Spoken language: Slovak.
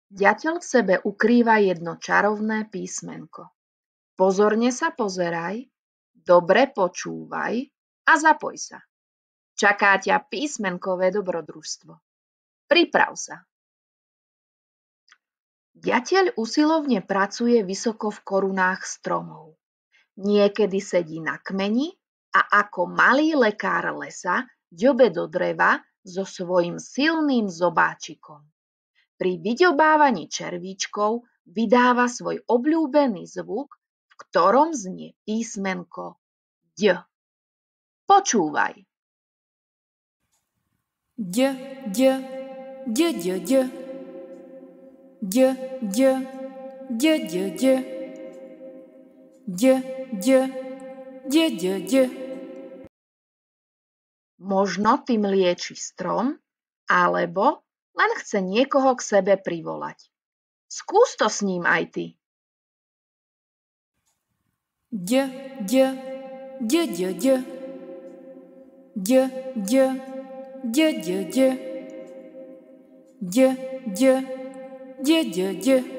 Ďateľ v sebe ukrýva jedno čarovné písmenko. Pozorne sa pozeraj, dobre počúvaj a zapoj sa. Čaká ťa písmenkové dobrodružstvo. Priprav sa. Ďateľ usilovne pracuje vysoko v korunách stromov. Niekedy sedí na kmeni a ako malý lekár lesa ďobe do dreva so svojím silným zobáčikom. Pri vyďobávaní červíčkov vydáva svoj obľúbený zvuk, v ktorom znie písmenko D. Počúvaj. D, D, D, D, D. D, D, D, D, D. D, D, D, D, D. Možno tým lieči strom, alebo len chce niekoho k sebe privolať. Skús to s ním aj ty. D, D, D, D, D. D, D, D, D, D. D, D, D, D, D.